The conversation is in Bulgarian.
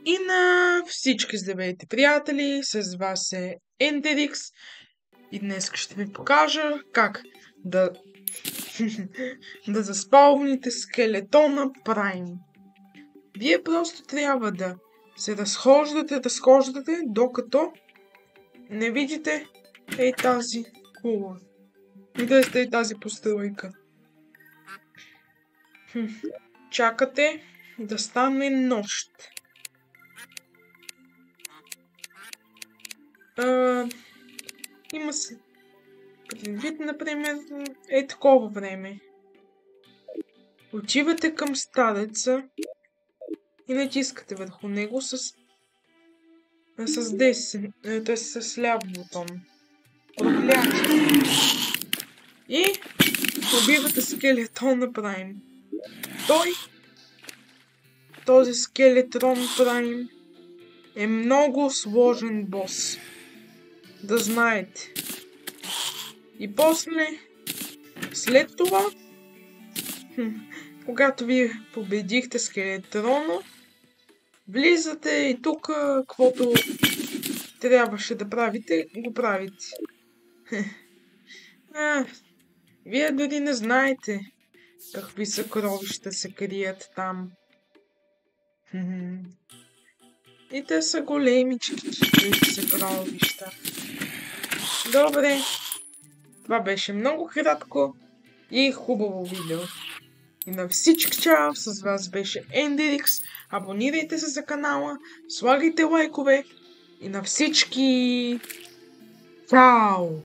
И на всички здравейте, приятели! С вас е Ендерикс и днес ще ви покажа как да да заспалвате скелетона Прайм. Вие просто трябва да се разхождате, докато не видите тази кула. Видите тази постройка. Чакате да стане нощ. Има се предвид, например, такова време. Отивате към стареца и натискате върху него с десен, т.е. с ляв бутон. Проклятие. И убивате скелетона Прайм. Този скелетрон Прайм е много сложен бос. Да знаете. И след това, когато вие победихте скелетрона, влизате и тук, каквото трябваше да правите, го правите. Вие дори не знаете какви съкровища се крият там. И те са големички, тези съкровища. Добре, това беше много кратко и хубаво видео. И на всички чао, с вас беше Ендерикс. Абонирайте се за канала, слагайте лайкове и на всички чао!